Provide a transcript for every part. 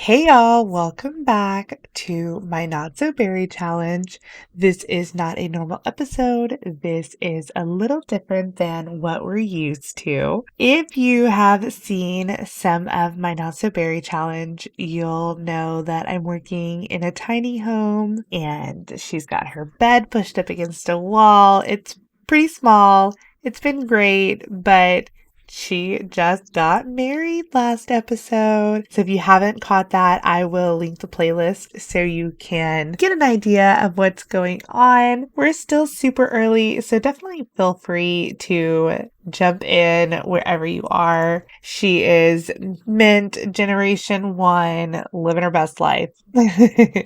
Hey y'all, welcome back to my Not So Berry Challenge. This is not a normal episode. This is a little different than what we're used to. If you have seen some of my Not So Berry Challenge, you'll know that I'm working in a tiny home and she's got her bed pushed up against a wall. It's pretty small. It's been great, but she just got married last episode. So if you haven't caught that, I will link the playlist so you can get an idea of what's going on. We're still super early, so definitely feel free to jump in wherever you are. She is mint generation one, living her best life.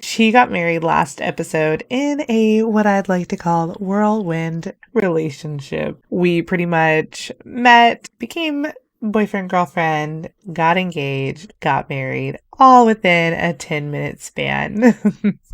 She got married last episode in a what I'd like to call whirlwind relationship. We pretty much met, became boyfriend, girlfriend, got engaged, got married, all within a 10-minute span.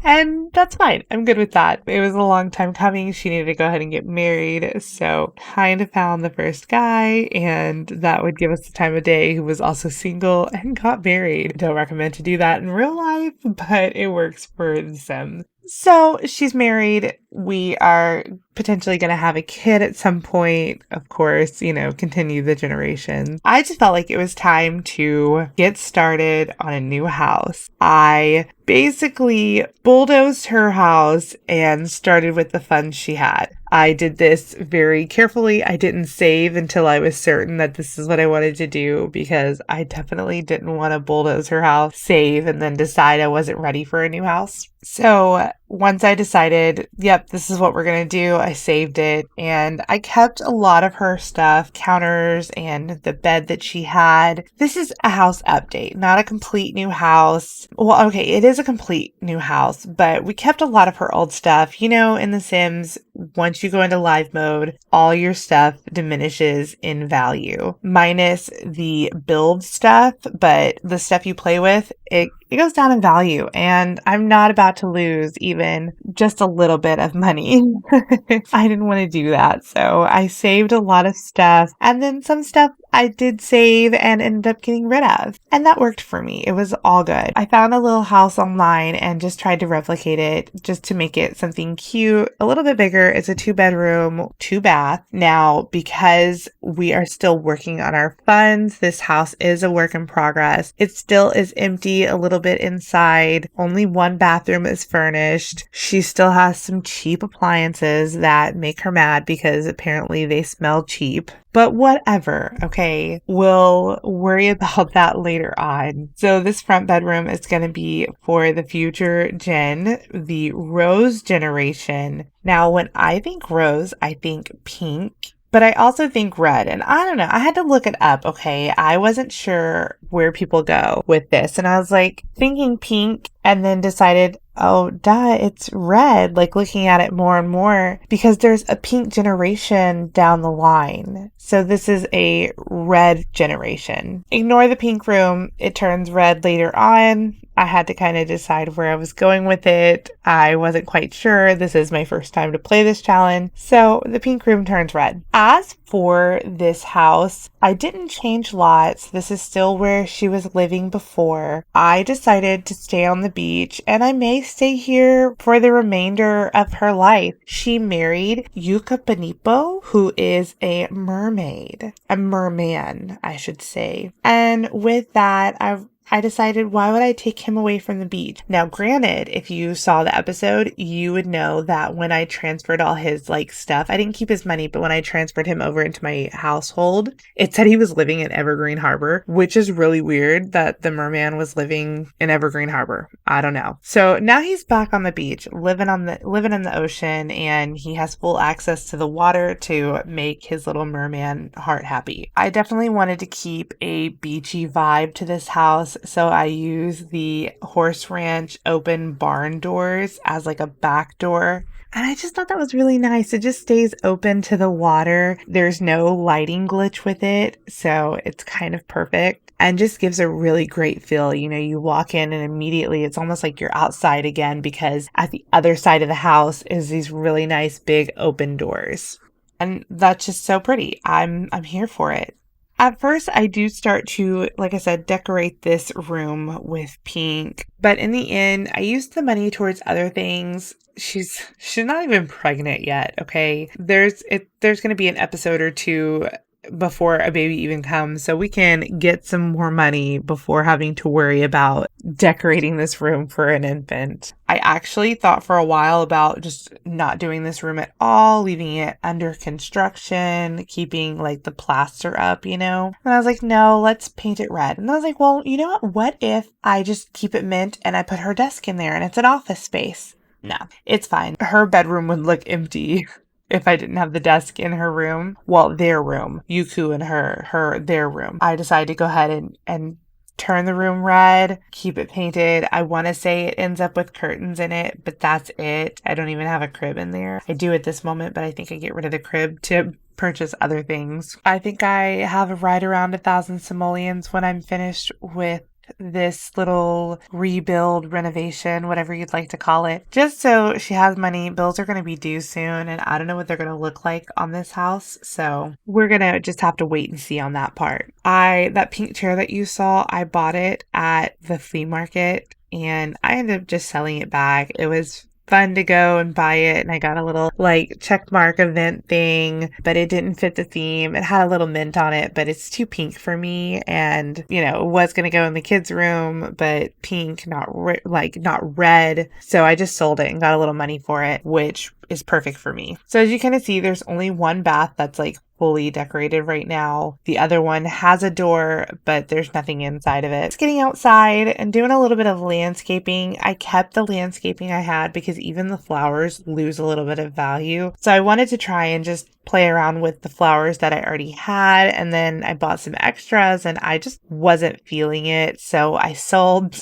And that's fine. I'm good with that. It was a long time coming. She needed to go ahead and get married. So kind of found the first guy, and that would give us the time of day, who was also single and got married. Don't recommend to do that in real life, but it works for The Sims. So she's married. We are potentially going to have a kid at some point. Of course, continue the generations. I just felt like it was time to get started on a new house. I basically bulldozed her house and started with the funds she had. I did this very carefully. I didn't save until I was certain that this is what I wanted to do, because I definitely didn't want to bulldoze her house, save, and then decide I wasn't ready for a new house. So once I decided, yep, this is what we're going to do, I saved it, and I kept a lot of her stuff, counters and the bed that she had. This is a house update, not a complete new house. Well, okay, it is a complete new house, but we kept a lot of her old stuff. In The Sims, once you go into live mode, all your stuff diminishes in value, minus the build stuff, but the stuff you play with, it goes down in value, and I'm not about to lose even just a little bit of money. I didn't want to do that, so I saved a lot of stuff, and then some stuff I did save and ended up getting rid of, and that worked for me. It was all good. I found a little house online and just tried to replicate it just to make it something cute, a little bit bigger. It's a 2-bedroom, 2-bath. Now, because we are still working on our funds, this house is a work in progress. It still is empty a little bit inside. Only one bathroom is furnished. She still has some cheap appliances that make her mad because apparently they smell cheap. But whatever, okay? We'll worry about that later on. So this front bedroom is going to be for the future gen, the Rose generation. Now, when I think rose, I think pink. But I also think red, and I don't know, I had to look it up, okay? I wasn't sure where people go with this, and I was like thinking pink, and then decided, oh, duh, it's red, like looking at it more and more, because there's a pink generation down the line. So this is a red generation. Ignore the pink room, it turns red later on. I had to kind of decide where I was going with it. I wasn't quite sure. This is my first time to play this challenge. So the pink room turns red. As for this house, I didn't change lots. This is still where she was living before. I decided to stay on the beach, and I may stay here for the remainder of her life. She married Yuka Benipo, who is a mermaid. A merman, I should say. And with that, I decided, why would I take him away from the beach? Now, granted, if you saw the episode, you would know that when I transferred all his stuff, I didn't keep his money, but when I transferred him over into my household, it said he was living in Evergreen Harbor, which is really weird that the merman was living in Evergreen Harbor. I don't know. So now he's back on the beach, living in the ocean, and he has full access to the water to make his little merman heart happy. I definitely wanted to keep a beachy vibe to this house, so I use the Horse Ranch open barn doors as a back door. And I just thought that was really nice. It just stays open to the water. There's no lighting glitch with it, so it's kind of perfect and just gives a really great feel. You walk in and immediately it's almost like you're outside again, because at the other side of the house is these really nice big open doors. And that's just so pretty. I'm here for it. At first, I do start to, like I said, decorate this room with pink. But in the end, I used the money towards other things. She's not even pregnant yet, okay? There's going to be an episode or two before a baby even comes, so we can get some more money before having to worry about decorating this room for an infant. I actually thought for a while about just not doing this room at all, leaving it under construction, keeping like the plaster up, And I was like, no, let's paint it red. And I was like, well, you know what? What if I just keep it mint and I put her desk in there and it's an office space? No, it's fine. Her bedroom would look empty if I didn't have the desk in her room. Well, their room. Yuku and their room. I decided to go ahead and turn the room red, keep it painted. I want to say it ends up with curtains in it, but that's it. I don't even have a crib in there. I do at this moment, but I think I get rid of the crib to purchase other things. I think I have right around 1,000 simoleons when I'm finished with this little rebuild, renovation, whatever you'd like to call it, just so she has money. Bills are going to be due soon, and I don't know what they're going to look like on this house, so we're going to just have to wait and see on that part. That pink chair that you saw, I bought it at the flea market, and I ended up just selling it back. It was fun to go and buy it, and I got a little check mark event thing, but it didn't fit the theme. It had a little mint on it, but it's too pink for me, and it was gonna go in the kids' room, but pink, not red. So I just sold it and got a little money for it, which is perfect for me. So as you kind of see, there's only one bath that's fully decorated right now. The other one has a door, but there's nothing inside of it. It's getting outside and doing a little bit of landscaping. I kept the landscaping I had because even the flowers lose a little bit of value. So I wanted to try and just play around with the flowers that I already had, and then I bought some extras and I just wasn't feeling it. So I sold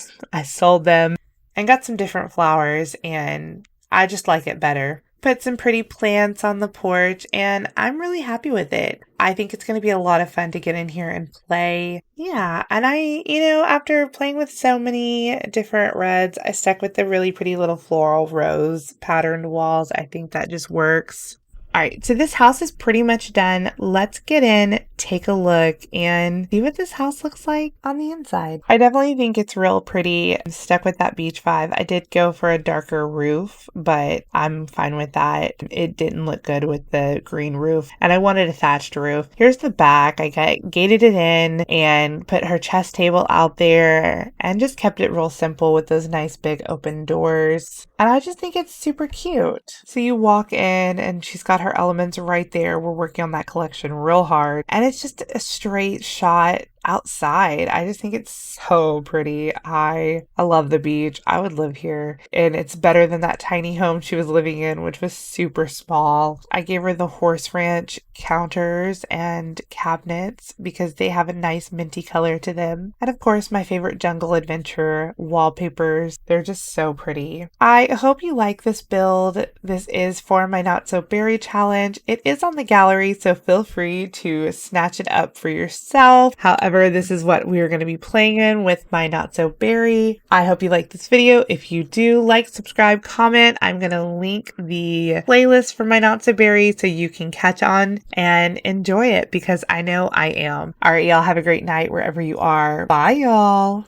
them and got some different flowers, and I just like it better. Put some pretty plants on the porch, and I'm really happy with it. I think it's going to be a lot of fun to get in here and play. Yeah, and after playing with so many different reds, I stuck with the really pretty little floral rose patterned walls. I think that just works. All right, so this house is pretty much done. Let's get in, take a look, and see what this house looks like on the inside. I definitely think it's real pretty. I'm stuck with that beach vibe. I did go for a darker roof, but I'm fine with that. It didn't look good with the green roof, and I wanted a thatched roof. Here's the back. I gated it in and put her chess table out there and just kept it real simple with those nice big open doors. And I just think it's super cute. So you walk in and she's got her elements right there. We're working on that collection real hard, and it's just a straight shot outside. I just think it's so pretty. I love the beach. I would live here, and it's better than that tiny home she was living in, which was super small. I gave her the horse ranch counters and cabinets because they have a nice minty color to them. And of course, my favorite jungle adventure wallpapers. They're just so pretty. I hope you like this build. This is for my Not So Berry challenge. It is on the gallery, so feel free to snatch it up for yourself. However, this is what we are going to be playing in with my Not So Berry. I hope you like this video. If you do, like, subscribe, comment. I'm going to link the playlist for my Not So Berry so you can catch on and enjoy it, because I know I am. All right, y'all, have a great night wherever you are. Bye, y'all.